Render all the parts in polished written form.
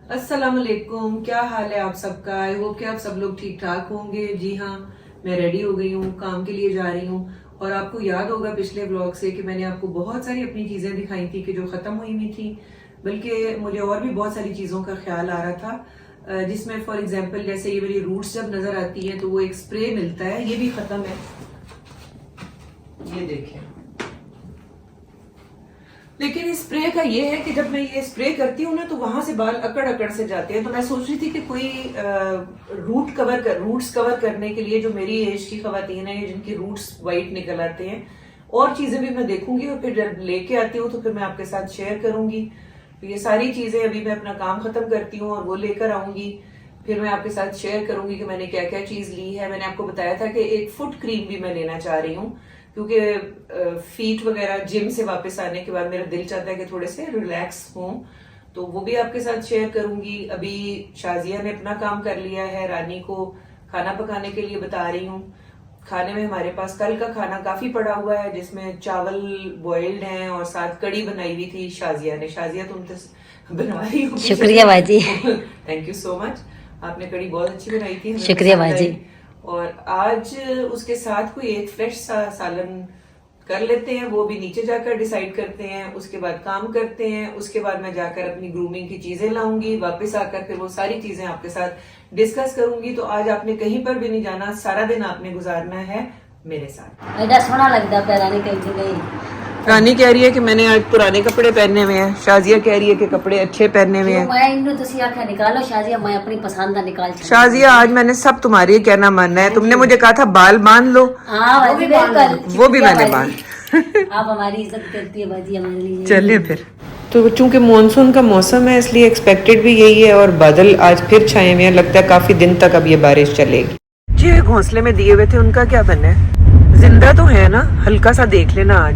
अस्सलाम वालेकुम, क्या हाल है आप सबका। आई होप कि आप सब लोग ठीक ठाक होंगे। जी हाँ, मैं रेडी हो गई हूँ, काम के लिए जा रही हूँ। और आपको याद होगा पिछले व्लॉग से कि मैंने आपको बहुत सारी अपनी चीज़ें दिखाई थी कि जो ख़त्म हुई हुई थी, बल्कि मुझे और भी बहुत सारी चीज़ों का ख्याल आ रहा था, जिसमें फॉर एग्जांपल जैसे ये मेरी रूट्स जब नज़र आती हैं तो वो एक स्प्रे मिलता है, ये भी ख़त्म है। ये देखें, लेकिन इस स्प्रे का ये है कि जब मैं ये स्प्रे करती हूँ ना तो वहां से बाल अकड़ अकड़ से जाते हैं। तो मैं सोच रही थी कि कोई रूट्स कवर करने के लिए जो मेरी एज की खवातीन है जिनकी रूट्स वाइट निकल आते हैं, और चीजें भी मैं देखूंगी और फिर जब लेके आती हूँ तो फिर मैं आपके साथ शेयर करूंगी। तो ये सारी चीजें अभी मैं अपना काम खत्म करती हूँ और वो लेकर आऊंगी, फिर मैं आपके साथ शेयर करूंगी कि मैंने क्या क्या चीज ली है। मैंने आपको बताया था कि एक फुट क्रीम भी मैं लेना चाह रही हूँ, क्योंकि फीट वगैरह जिम से वापस आने के बाद मेरा दिल चाहता है कि थोड़े से रिलैक्स हों, तो वो भी आपके साथ शेयर करूंगी। अभी शाजिया ने अपना काम कर लिया है, रानी को खाना पकाने के लिए बता रही हूँ। खाने में हमारे पास कल का खाना काफी पड़ा हुआ है, जिसमें चावल बॉइल्ड हैं और साथ कड़ी बनाई हुई थी शाजिया ने। शाजिया तुम तो बना रही हो, शुक्रिया बाजी। थैंक यू सो मच, आपने कड़ी बहुत अच्छी बनाई थी, शुक्रिया बाजी। और आज उसके साथ कोई एक फ्रेश सा सालन कर लेते हैं, वो भी नीचे जाकर डिसाइड करते हैं। उसके बाद काम करते हैं, उसके बाद मैं जाकर अपनी ग्रूमिंग की चीजें लाऊंगी, वापस आकर फिर वो सारी चीजें आपके साथ डिस्कस करूंगी। तो आज आपने कहीं पर भी नहीं जाना, सारा दिन आपने गुजारना है मेरे साथ। एडा सोना लगता है रानी कहीं गई। रानी कह रही है कि मैंने आज पुराने कपड़े पहने हुए हैं, शाजिया कह रही है कि कपड़े अच्छे पहने हुए हैं। मैं इन्हें तुसी आखा निकालो शाजिया, मैं अपनी पसंद का निकाल। शाजिया आज मैंने सब तुम्हारी कहना मानना है, तुमने मुझे कहा था बाल बांध लो, हाँ बाजी बिल्कुल, वो भी मैंने बांध। आप हमारी इज्जत करती है बाजी, हमारे लिए। चलिए फिर। तो चूंकि मानसून का मौसम है इसलिए एक्सपेक्टेड भी यही है, और बादल आज फिर छाए हुए हैं, लगता है काफी दिन तक अब ये बारिश चलेगी। जी घोंसले में दिए हुए थे, उनका क्या बनना है? जिंदा तो है ना, हल्का सा देख लेना।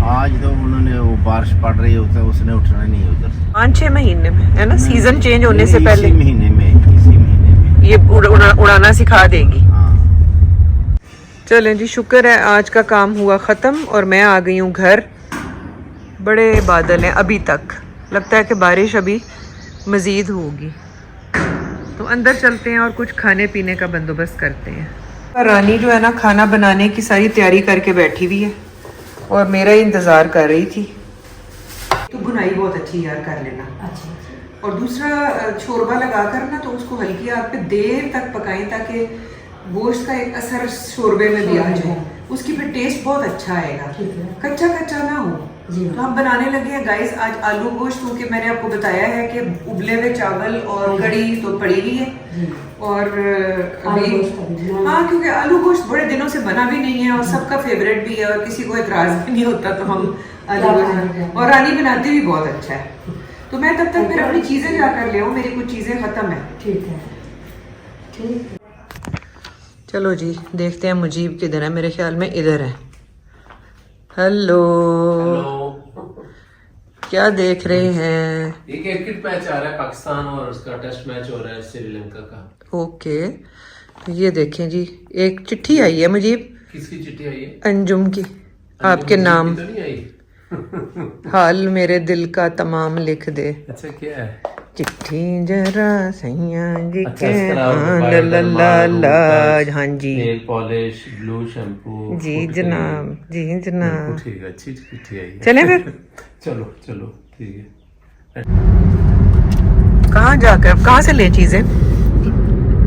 आज तो उन्होंने वो बारिश पड़ रही है तो उसने उठना नहीं उधर से। 5-6 महीने में है ना, सीजन चेंज होने से पहले इसी महीने में ये उड़ाना सिखा देगी। चलें जी, शुक्र है आज का काम हुआ ख़त्म और मैं आ गई हूँ घर। बड़े बादल हैं अभी तक, लगता है कि बारिश अभी मज़ीद होगी। तो अंदर चलते हैं और कुछ खाने पीने का बंदोबस्त करते हैं। रानी जो है ना, खाना बनाने की सारी तैयारी करके बैठी हुई है और मेरा ही इंतज़ार कर रही थी। तो बुनाई बहुत अच्छी यार कर लेना। अच्छा। और दूसरा शोरबा लगाकर ना तो उसको हल्की आग पे देर तक पकाएं ताकि गोश्त का एक असर शोरबे में भी आ जाए, उसकी फिर टेस्ट बहुत अच्छा आएगा, कच्चा कच्चा ना हो। तो हम बनाने लगे हैं गाइस आज आलू गोश्त, क्योंकि मैंने आपको बताया है कि उबले हुए चावल और कड़ी तो पड़ी हुई है, और अभी हाँ, क्योंकि आलू गोश्त बड़े दिनों से बना भी नहीं है और सबका फेवरेट भी है और किसी को एतराज भी नहीं होता, तो हम आलू गोश्त, और रानी बनाती भी बहुत अच्छा है। तो मैं तब तक फिर अपनी चीजें जाकर ले आऊं, मेरी कुछ चीजें खत्म है। ठीक है, ठीक है। चलो जी, देखते हैं मुजीब किधर है। मेरे ख्याल में इधर है। हेलो, क्या देख रहे हैं? ये क्रिकेट मैच आ रहा है, पाकिस्तान और उसका टेस्ट मैच हो रहा है श्रीलंका का। ओके, तो ये देखें जी, एक चिट्ठी आई है मुजीब। किसकी चिट्ठी आई है? अंजुम की, आपके नाम। तो नहीं आई? हाल मेरे दिल का तमाम लिख दे। अच्छा, क्या है? चिट्ठी जरा सैया जी अच्छा, के हाँ जी, नेल पॉलिश, ब्लू शैम्पू। जी जनाब, जी जनाब। ठीक है, अच्छी चिट्ठी आई है। चलें फिर? चलो चलो, ठीक है। कहाँ जाकर, कहाँ से ले चीजें?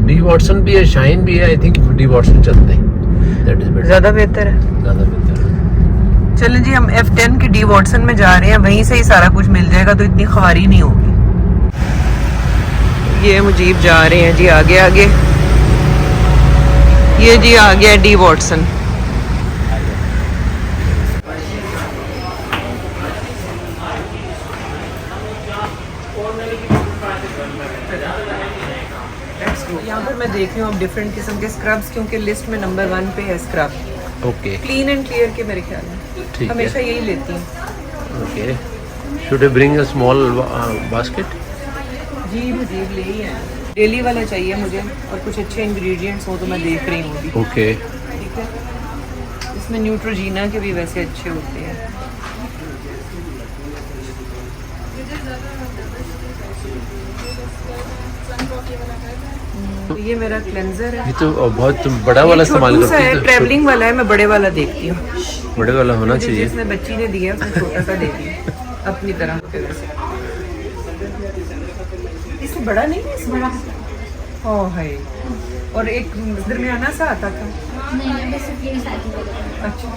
डी वॉटसन भी है, शाइन भी है। आई थिंक डी वॉटसन चलते हैं, दैट इज बेटर, ज्यादा बेहतर है। ज्यादा बेहतर है। चलें जी, हम F10 की डी वॉटसन में जा रहे हैं, वहीं से ही सारा कुछ मिल जाएगा, तो इतनी ख्वारी नहीं होगी। ये मुजीब जा रहे हैं जी आगे आगे। ये जी आ गया डी वॉटसन। यहाँ पर मैं देख रही हूँ अब डिफरेंट किस्म के स्क्रब्स, क्योंकि लिस्ट में नंबर 1 पे है scrub. Okay, clean and clear के मेरे ख्याल में हमेशा यही लेती हूँ। Okay, should I bring a small basket? जी मुझे ले ही है, डेली वाला चाहिए मुझे, और कुछ अच्छे इंग्रेडिएंट्स हो तो मैं देख रही हूँ अभी। ओके, ठीक है, इसमें न्यूट्रोजीना के भी वैसे अच्छे होते हैं। तो ये मेरा क्लेंजर है। ये तो बहुत तुम बड़ा वाला ये इस्तेमाल छोटू सा करती है, हो तो ट्रैवलिंग वाला है, मैं बड़े वाला देखती हूँ। बड़े वाला होना मुझे चाहिए। जिसने बच्ची ने दिया उसने छोटा सा दे दिया अपनी तरह। इससे बड़ा नहीं है, इसमें बड़ा ओह है। और एक दरमियाना सा आता था। नहीं बस सिर्फ यही साइज है। अच्छा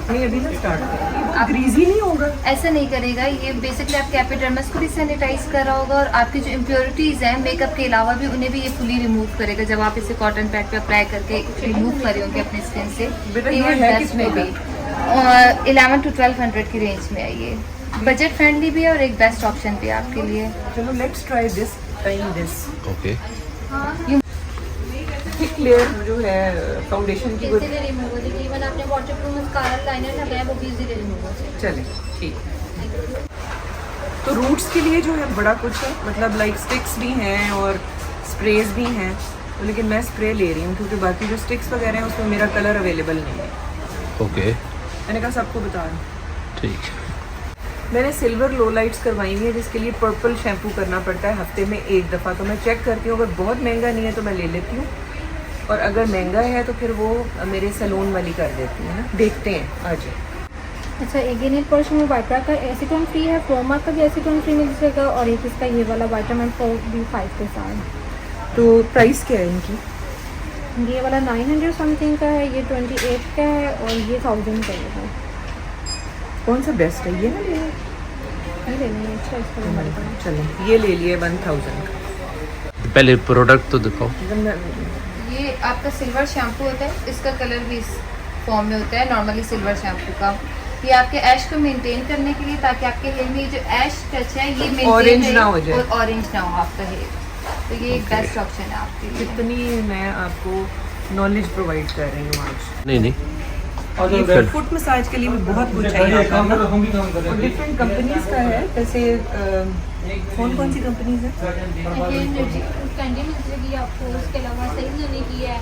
नहीं अभी ना स्टार्ट ग्रीजी नहीं होगा। ऐसा नहीं करेगा ये, बेसिकली आपके एपिडर्मिस को भी सैनिटाइज कर रहा होगा और आपकी जो इम्प्योरिटीज़ हैं मेकअप के अलावा भी उन्हें भी ये फुली रिमूव करेगा जब आप इसे कॉटन पैड पे अप्लाई करके रिमूव कर रहे होंगे अपने स्किन से। बेटा ये है कितने का? 11 to 1200 की रेंज में है ये। बजट फ्रेंडली भी है और एक बेस्ट ऑप्शन भी है आपके लिए। चलो let's try this time this okay. Thick layer जो है फाउंडेशन की वो इजीली रिमूव हो जाएगी। इवन आपने वाटरप्रूफ मस्कारा लाइनर लगाया वो भी इजीली रिमूव हो जाएगा। चले ठीक। तो रूट्स के लिए जो है बड़ा कुछ है, मतलब लाइक स्टिक्स भी हैं और स्प्रेज भी हैं, तो लेकिन मैं स्प्रे ले रही हूँ क्योंकि बाकी जो स्टिक्स वगैरह हैं उसमें मेरा कलर अवेलेबल नहीं है। ओके मैंने कहा सबको बता रहा हूँ। ठीक। मैंने सिल्वर लो लाइट्स करवाई हुई है जिसके लिए पर्पल शैम्पू करना पड़ता है हफ्ते में एक दफ़ा। तो मैं चेक करती हूँ, अगर बहुत महंगा नहीं है तो मैं ले लेती हूँ, और अगर महंगा है तो फिर वो मेरे सैलून वाली कर देती है ना। देखते हैं आज। अच्छा, एक नेल पॉलिश में वाइपरा का एसीटोन फ्री है, फ्लोमा का भी एसीटोन फ्री मिल जाएगा, और एक इसका ये वाला विटामिन B5 के साथ। तो प्राइस क्या है इनकी? ये वाला 900 समथिंग का है, ये 28 का है, और ये 1000 का है। कौन सा बेस्ट है? ये ना ले ये ले लेंगे। अच्छा, इसका भी बड़ा है। चलो ये ले लिए 1000 का। पहले प्रोडक्ट तो दिखाओ। ये आपका सिल्वर शैम्पू होता है, इसका कलर भी इस फॉर्म में होता है नॉर्मली सिल्वर शैम्पू का। ये आपके ऐश को मेंटेन करने के लिए, ताकि आपके हेयर में जो ऐश टच है ये मेंटेन ऑरेंज ना हो जाए, और ऑरेंज ना हो आपका हेयर। तो ये एक बेस्ट ऑप्शन है आपके लिए। कितनी मैं आपको नॉलेज प्रोवाइड कर रही हूँ आज। नहीं नहीं और ये फुट मसाज के लिए भी बहुत कुछ है यहाँ पर ना, और डिफरेंट कंपनीज का है। जैसे कौन सी कंपनीज है? कैंडी मिल जाएगी आपको, उसके अलावा सही जाने की है,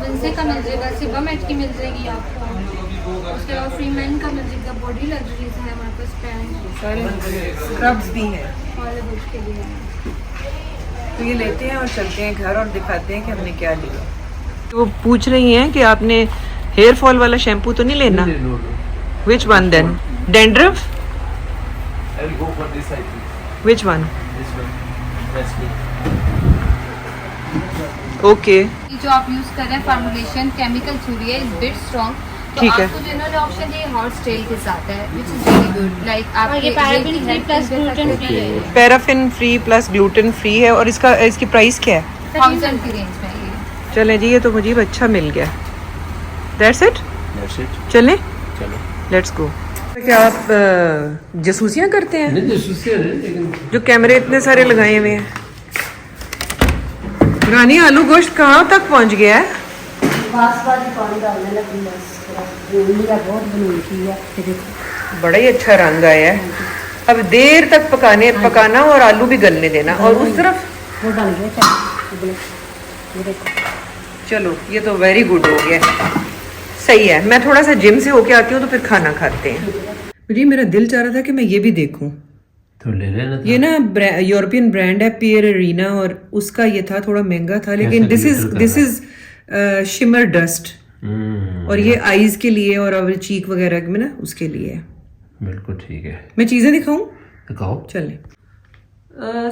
वंसे का मिल जाएगा, सिबामेट की मिल जाएगी आपको, उसके अलावा फ्रीमैन का मिल जाएगा, बॉडी लग्जरीज है हमारे पास, ब्रांड सारे स्क्रब्स भी हैं हॉलीवुड के लिए है। तो ये लेते हैं और चलते हैं घर और दिखाते हैं कि हमने क्या लिया। वो पूछ रही हैं कि आपने हेयर फॉल वाला शैम्पू तो नहीं लेना? Which one then? Dandruff? Which one? Okay. ये जो आप यूज कर रहे हैं फॉर्मुलेशन केमिकल फ्री है, इज बिट स्ट्रॉन्ग। तो ठीक है। आपको जो इन्होंने ऑप्शन दिया हॉट स्टेल के साथ है, which is very good. Like आप ये paraben free plus gluten free है। Paraffin free plus gluten free है, और इसकी प्राइस क्या है? 1000 की रेंज में ये। चलें जी, ये तो मुझे अच्छा मिल गया। That's it. चलें, चलो। Let's go. क्या आप जासूसियाँ करते हैं? नहीं जासूसियाँ नहीं, लेकिन जो कैमरे इतने सारे लगाए हुए हैं। रानी आलू गोश्त कहाँ तक पहुँच गया है? बासमती पानी डालने लगी बस। मेरा बहुत बनी की है। ये देखो बड़ा ही अच्छा रंग आया है। अब देर तक पकाना और आलू भी गलने देना, और उस तरफ वो डाल गया चाय। ये देखो चलो ये तो वेरी गुड हो गया, सही है। मैं थोड़ा सा जिम से होके आती हूँ तो फिर खाना खाते हैं। मुझे मेरा दिल चाह रहा था कि मैं ये भी देखूं। तो ले लेना था। ये ना यूरोपियन ब्रांड है पियर एरिना, और उसका ये था थोड़ा महंगा था, लेकिन दिस इज शिमर डस्ट, और ये आईज के लिए और अब चीक वगैरह में ना उसके लिए है। बिल्कुल ठीक है। मैं चीजें दिखाऊं? दिखाओ। चलें।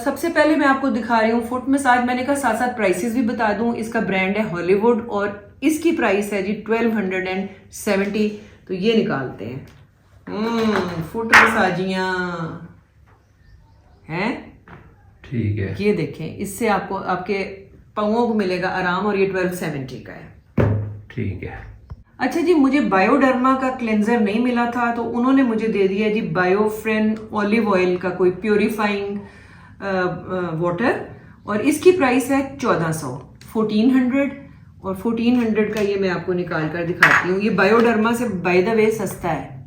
सबसे पहले मैं आपको दिखा रही हूँ फुट मसाज। मैंने कहा साथ साथ प्राइसेस भी बता दूं। इसका ब्रांड है हॉलीवुड और इसकी प्राइस है जी 1270। तो ये निकालते हैं फुट मसाजियाँ हैं। ठीक है। ये देखें, इससे आपको आपके पाँवों को मिलेगा आराम, और ये 1270 का है। ठीक है। अच्छा जी, मुझे बायोडर्मा का क्लेंजर नहीं मिला था, तो उन्होंने मुझे दे दिया जी बायोफ्रेन ऑलिव ऑयल का कोई प्योरीफाइंग वाटर, और इसकी प्राइस है 1400, 1400, और 1400 का ये मैं आपको निकाल कर दिखाती हूँ। ये बायोडर्मा से बाय द वे सस्ता है।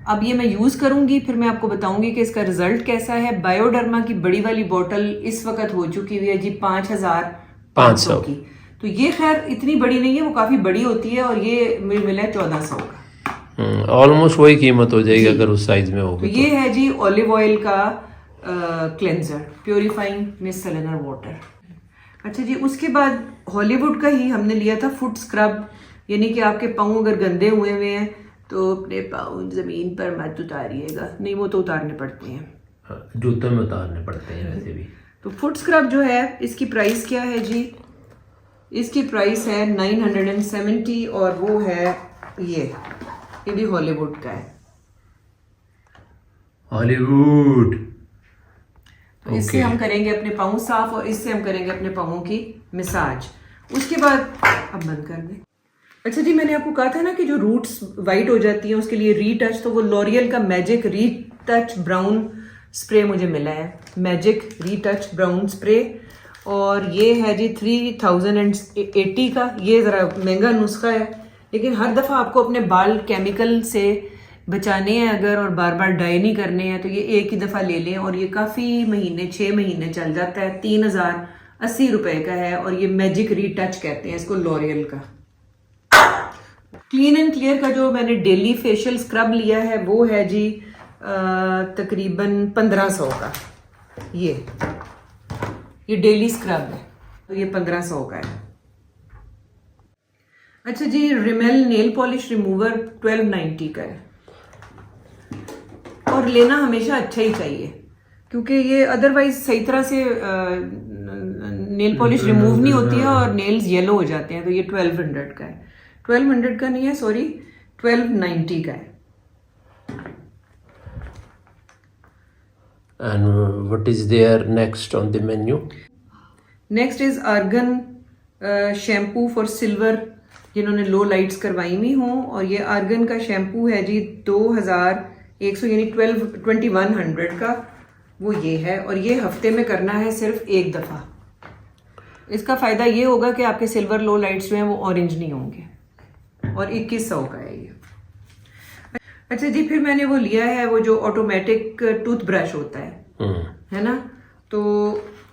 अब ये मैं यूज़ करूँगी, फिर मैं आपको बताऊँगी कि इसका रिजल्ट कैसा है। बायोडर्मा की बड़ी वाली बोतल इस वक्त हो चुकी हुई है जी 5500 की। तो ये खैर इतनी बड़ी नहीं है, वो काफ़ी बड़ी होती है, और ये मुझे मिला है 1400 का। ऑलमोस्ट वही कीमत हो जाएगी अगर उस साइज में तो होगी। ये है जी ऑलिव ऑयल का क्लेंजर, प्योरीफाइंग मिसेलर वाटर। अच्छा जी, उसके बाद हॉलीवुड का ही हमने लिया था फुट स्क्रब, यानी कि आपके पाँव अगर गंदे हुए हैं तो अपने पाँव ज़मीन पर मत उतारिएगा, नहीं वो तो उतारने पड़ते हैं, जूते में उतारने पड़ते हैं वैसे भी। तो फुट स्क्रब जो है इसकी प्राइस क्या है जी? इसकी प्राइस है 970 और वो है ये भी हॉलीवुड का है। हॉलीवुड। तो इससे हम करेंगे अपने पाँव साफ और इससे हम करेंगे अपने पाँवों की मसाज। उसके बाद अब बंद कर दें। अच्छा जी, मैंने आपको कहा था ना कि जो रूट्स वाइट हो जाती हैं उसके लिए रीटच, तो वो लॉरियल का मैजिक रीटच ब्राउन स्प्रे मुझे मिला है, मैजिक रीटच ब्राउन स्प्रे, और ये है जी 3080 का। ये ज़रा महंगा नुस्खा है, लेकिन हर दफ़ा आपको अपने बाल केमिकल से बचाने हैं अगर और बार बार डाई नहीं करने हैं तो ये एक ही दफ़ा ले लें, और ये काफ़ी महीने 6 महीने चल जाता है। 3080 रुपये का है और ये मैजिक रीटच कहते हैं इसको, लॉरियल का। क्लीन एंड क्लियर का जो मैंने डेली फेशियल स्क्रब लिया है वो है जी तकरीबन 1500 का। ये डेली स्क्रब है तो ये 1500 का है। अच्छा जी, रिमेल नेल पॉलिश रिमूवर 1290 का है, और लेना हमेशा अच्छा ही चाहिए क्योंकि ये अदरवाइज सही तरह से नेल पॉलिश रिमूव नहीं होती है और नेल्स येलो हो जाते हैं। तो ये 1200 का है, 1200 का नहीं है, सॉरी 1290 का है। And what is there next on the menu? Next is argan shampoo for silver, जिन्होंने लो लाइट्स करवाई हुई हों, और ये आर्गन का शैम्पू है जी 2100 यानी 2100 का, वो ये है, और ये हफ्ते में करना है सिर्फ एक दफ़ा। इसका फ़ायदा ये होगा कि आपके सिल्वर लो लाइट्स जो हैं वो ऑरेंज नहीं होंगे, और 2100 का है ये। अच्छा जी, फिर मैंने वो लिया है वो जो ऑटोमेटिक टूथब्रश होता है ना, तो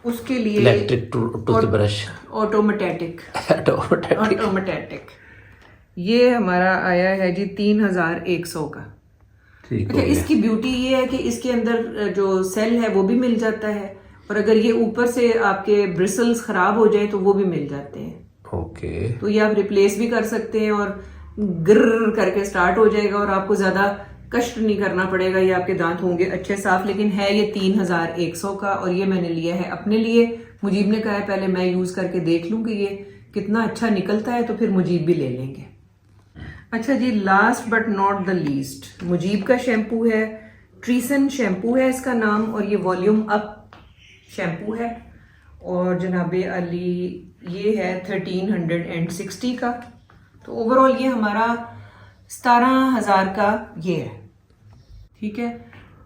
उसके लिए इलेक्ट्रिक टूथब्रश, ऑटोमेटिक ये हमारा आया है जी 3100 का। ठीक अच्छा, हो गया। इसकी ब्यूटी ये है कि इसके अंदर जो सेल है वो भी मिल जाता है, और अगर ये ऊपर से आपके ब्रिसल्स खराब हो जाए तो वो भी मिल जाते हैं। ओके, तो ये आप रिप्लेस भी कर सकते हैं और ग्र करके स्टार्ट हो जाएगा और आपको ज्यादा कष्ट नहीं करना पड़ेगा, ये आपके दांत होंगे अच्छे साफ। लेकिन है ये 3100 का, और ये मैंने लिया है अपने लिए। मुजीब ने कहा है पहले मैं यूज करके देख लूं कि ये कितना अच्छा निकलता है, तो फिर मुजीब भी ले लेंगे। अच्छा जी, last but not the least, Mujeeb का शैम्पू है, ट्रीसन शैम्पू है इसका नाम, और ये वॉल्यूम अप शैम्पू है, और जनाबे अली ये है 1360 का। तो ओवरऑल ये हमारा 17000 का ये है, ठीक है।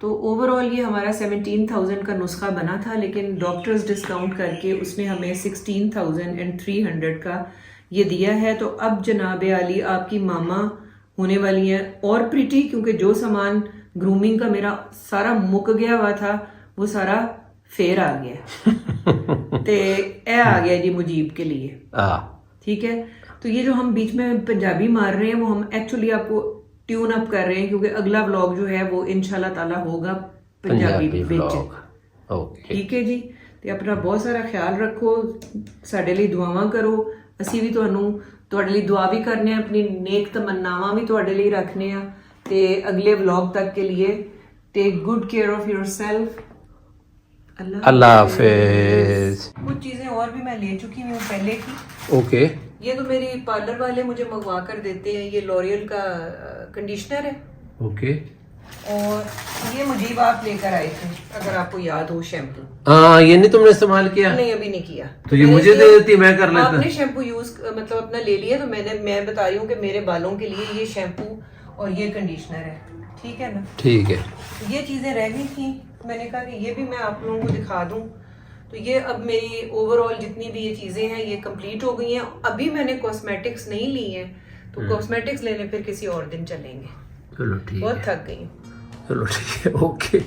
तो ओवरऑल ये हमारा 17,000 का नुस्खा बना था, लेकिन डॉक्टर्स डिस्काउंट करके उसने हमें 16,300 का ये दिया है। तो अब जनाबे आली आपकी मामा होने वाली हैं और प्रीटी, क्योंकि जो सामान ग्रूमिंग का मेरा सारा मुक गया हुआ था वो सारा फेर आ गया ते ए आ गया जी मुजीब के लिए, ठीक है। तो ये जो हम बीच में पंजाबी मार रहे हैं वो हम एक्चुअली आपको ट्यून अप कर रहे हैं, क्योंकि अगला व्लॉग जो है वो इंशाल्लाह ताला होगा पंजाबी विच, ठीक है जी। ਤੇ ਆਪਣਾ ਬਹੁਤ ਸਾਰਾ ਖਿਆਲ ਰੱਖੋ, ਸਾਡੇ ਲਈ ਦੁਆਵਾਂ ਕਰੋ, ਅਸੀਂ ਵੀ ਤੁਹਾਡੇ ਲਈ ਦੁਆ ਵੀ ਕਰਨੇ ਆ, ਆਪਣੀ ਨੇਕ ਤਮੰਨਾਵਾਂ ਵੀ ਤੁਹਾਡੇ ਲਈ ਰੱਖਨੇ ਆ। ਤੇ ਅਗਲੇ ਵਲੌਗ ਤੱਕ के लिए take good care of yourself. अल्लाह हाफिज। कुछ चीजें और भी मैं ले चुकी हूँ पहले की। ओके, ये तो मेरी पार्लर वाले मुझे मंगवा कर देते हैं, ये लॉरियल का कंडीशनर है। ओके, और ये मुझीब आप लेकर आए थे, अगर आपको याद हो, शैम्पू। हाँ, ये नहीं तुमने इस्तेमाल किया? नहीं, अभी नहीं किया। तो ये मुझे दे देती, मैं कर लेता। आपने शैम्पू यूज मतलब अपना ले लिया, तो मैं बता रही हूँ कि मेरे बालों के लिए ये शैम्पू और ये कंडीशनर है, ठीक है ना। ठीक है, ये चीजें रह गई थी, मैंने कहा कि ये भी मैं आप लोगों को दिखा दूं। तो ये अब मेरी ओवरऑल जितनी भी ये चीजें हैं ये कंप्लीट हो गई हैं। अभी मैंने कॉस्मेटिक्स नहीं ली हैं, तो कॉस्मेटिक्स लेने फिर किसी और दिन चलेंगे। चलो ठीक है, बहुत थक गई हूँ। चलो ठीक है, ओके।